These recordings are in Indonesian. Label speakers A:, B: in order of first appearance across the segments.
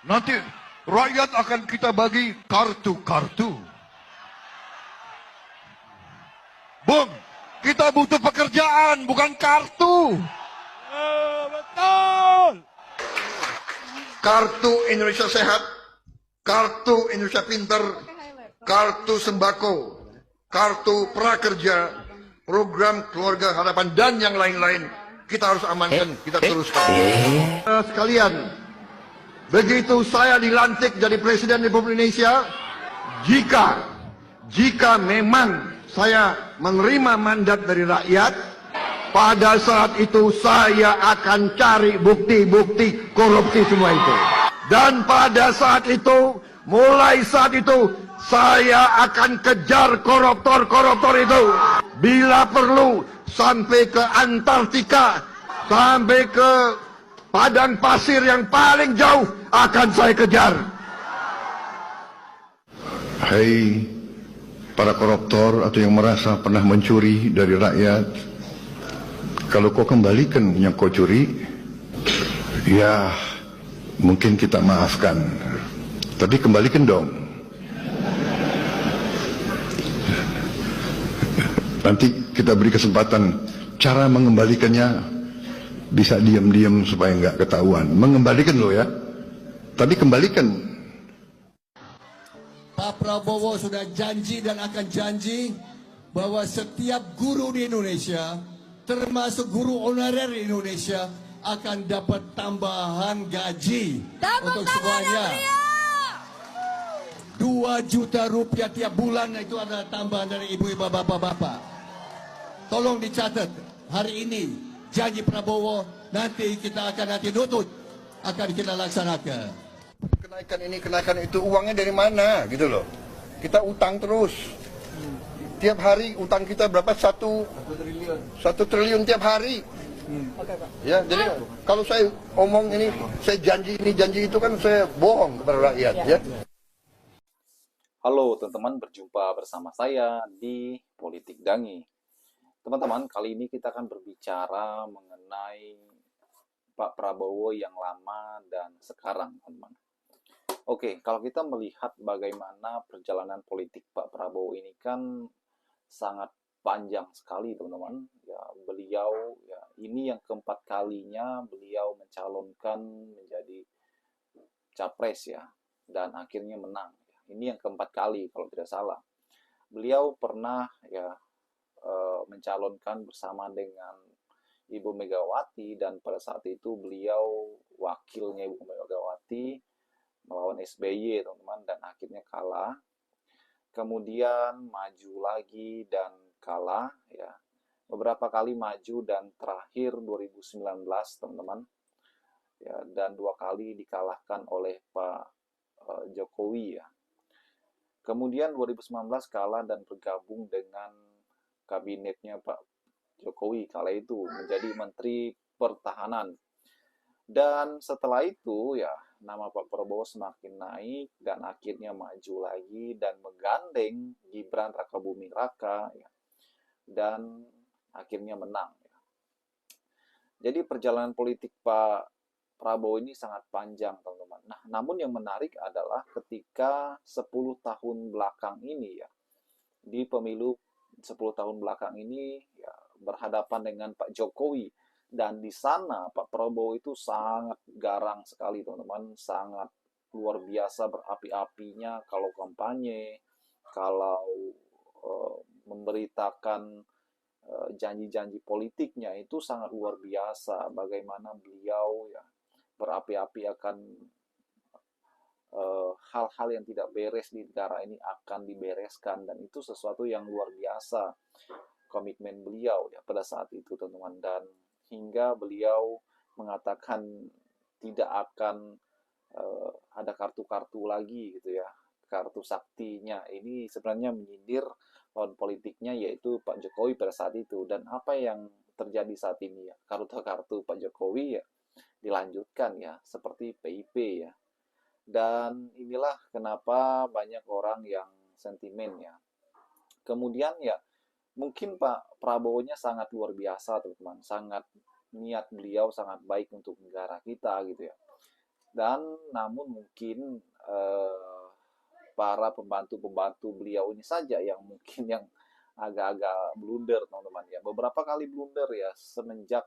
A: Nanti rakyat akan kita bagi kartu-kartu. Bung, kita butuh pekerjaan, bukan kartu.
B: Betul.
A: Kartu Indonesia Sehat, kartu Indonesia Pintar, kartu sembako, kartu prakerja, program keluarga harapan, dan yang lain-lain. Kita harus amankan, kita teruskan. Sekalian, begitu saya dilantik jadi Presiden Republik Indonesia, jika memang saya menerima mandat dari rakyat, pada saat itu saya akan cari bukti-bukti korupsi semua itu. Dan pada saat itu, mulai saat itu, saya akan kejar koruptor-koruptor itu. Bila perlu, sampai ke Antartika, sampai ke padang pasir yang paling jauh, akan saya kejar. Hai para koruptor atau yang merasa pernah mencuri dari rakyat, kalau kau kembalikan yang kau curi, ya mungkin kita maafkan. Tapi kembalikan dong. Nanti kita beri kesempatan. Cara mengembalikannya bisa diam-diam supaya nggak ketahuan. Mengembalikan loh ya. Tapi kembalikan.
C: Pak Prabowo sudah janji dan akan janji bahwa setiap guru di Indonesia, termasuk guru honorer di Indonesia, akan dapat tambahan gaji untuk semuanya. 2 juta rupiah tiap bulan, itu adalah tambahan dari ibu-ibu bapak-bapak. Tolong dicatat, hari ini janji Prabowo, nanti kita akan nutut, akan kita laksanakan.
A: Kenaikan ini, kenaikan itu, uangnya dari mana gitu loh. Kita utang terus. Tiap hari utang kita berapa? 1 triliun tiap hari. Ya, jadi kalau saya omong ini, saya janji ini, janji itu, kan saya bohong kepada rakyat ya.
D: Halo teman-teman, berjumpa bersama saya di Politik Dangi. Teman-teman, kali ini kita akan berbicara mengenai Pak Prabowo yang lama dan sekarang, teman-teman. Oke, kalau kita melihat bagaimana perjalanan politik Pak Prabowo ini kan sangat panjang sekali, teman-teman. Ya, beliau ya ini yang keempat kalinya beliau mencalonkan menjadi capres ya, dan akhirnya menang. Ini yang keempat kali kalau tidak salah. Beliau pernah ya mencalonkan bersama dengan Ibu Megawati, dan pada saat itu beliau wakilnya Ibu Megawati melawan SBY, teman-teman, dan akhirnya kalah. Kemudian maju lagi dan kalah ya. Beberapa kali maju dan terakhir 2019, teman-teman. Ya, dan 2 kali dikalahkan oleh Pak Jokowi ya. Kemudian 2019 kalah dan bergabung dengan kabinetnya Pak Jokowi kala itu menjadi Menteri Pertahanan. Dan setelah itu ya nama Pak Prabowo semakin naik dan akhirnya maju lagi dan menggandeng Gibran Rakabuming Raka ya, dan akhirnya menang ya. Jadi perjalanan politik Pak Prabowo ini sangat panjang, teman-teman. Nah, namun yang menarik adalah ketika 10 tahun belakang ini ya, di pemilu 10 tahun belakang ini ya, berhadapan dengan Pak Jokowi. Dan di sana Pak Prabowo itu sangat garang sekali, teman-teman, sangat luar biasa berapi-apinya kalau kampanye, kalau memberitakan janji-janji politiknya itu sangat luar biasa. Bagaimana beliau ya berapi-api akan hal-hal yang tidak beres di negara ini akan dibereskan, dan itu sesuatu yang luar biasa komitmen beliau ya pada saat itu, teman-teman. Dan hingga beliau mengatakan tidak akan ada kartu-kartu lagi gitu ya, kartu saktinya. Ini sebenarnya menyindir lawan politiknya yaitu Pak Jokowi pada saat itu. Dan apa yang terjadi saat ini ya, kartu-kartu Pak Jokowi ya dilanjutkan ya, seperti PIP ya. Dan inilah kenapa banyak orang yang sentimen ya. Kemudian ya mungkin Pak Prabowo-nya sangat luar biasa, teman-teman. Sangat niat beliau sangat baik untuk negara kita gitu ya. Dan namun mungkin para pembantu-pembantu beliau ini saja yang mungkin yang agak-agak blunder, teman-teman ya. Beberapa kali blunder ya semenjak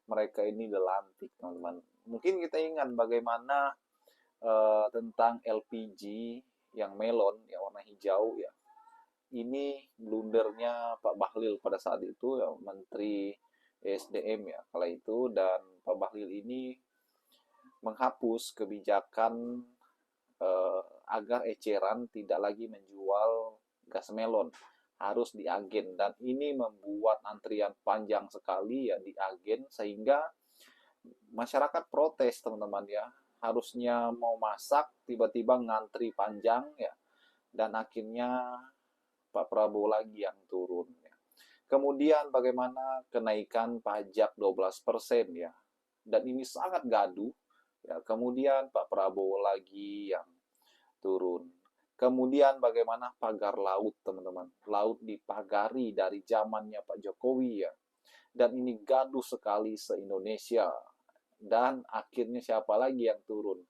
D: mereka ini dilantik, teman-teman. Mungkin kita ingat bagaimana tentang LPG yang melon yang warna hijau ya. Ini blundernya Pak Bahlil pada saat itu ya, Menteri SDM ya kala itu, dan Pak Bahlil ini menghapus kebijakan agar eceran tidak lagi menjual gas melon, harus di agen, dan ini membuat antrian panjang sekali ya di agen, sehingga masyarakat protes, teman-teman ya. Harusnya mau masak tiba-tiba ngantri panjang ya, dan akhirnya Pak Prabowo lagi yang turun ya. Kemudian bagaimana kenaikan pajak 12% ya, dan ini sangat gaduh ya. Kemudian Pak Prabowo lagi yang turun. Kemudian bagaimana pagar laut, teman-teman. Laut dipagari dari zamannya Pak Jokowi ya. Dan ini gaduh sekali se-Indonesia. Dan akhirnya siapa lagi yang turun?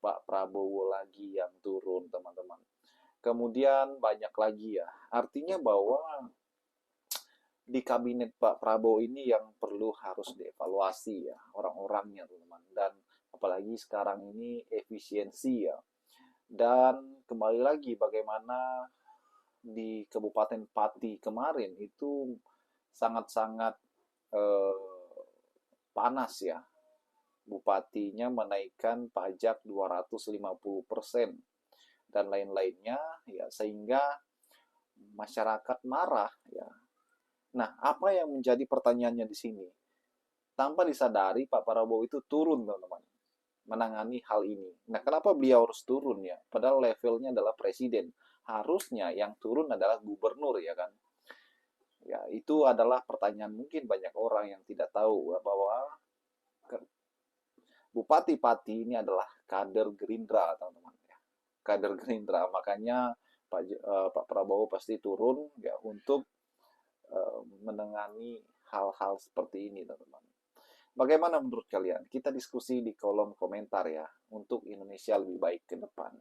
D: Pak Prabowo lagi yang turun, teman-teman. Kemudian banyak lagi ya. Artinya bahwa di kabinet Pak Prabowo ini yang perlu harus dievaluasi ya orang-orangnya, teman-teman. Dan apalagi sekarang ini efisiensi ya. Dan kembali lagi bagaimana di Kabupaten Pati kemarin itu sangat-sangat panas ya. Bupatinya menaikkan pajak 250% dan lain-lainnya ya, sehingga masyarakat marah ya. Nah, apa yang menjadi pertanyaannya di sini? Tanpa disadari Pak Prabowo itu turun, teman-teman, menangani hal ini. Nah, kenapa beliau harus turun ya? Padahal levelnya adalah presiden. Harusnya yang turun adalah gubernur ya kan. Ya, itu adalah pertanyaan mungkin banyak orang yang tidak tahu bahwa Bupati Pati ini adalah kader Gerindra, teman-teman ya. Kader Gerindra, makanya Pak Prabowo pasti turun ya untuk menangani hal-hal seperti ini, teman-teman. Bagaimana menurut kalian? Kita diskusi di kolom komentar ya, untuk Indonesia lebih baik ke depan.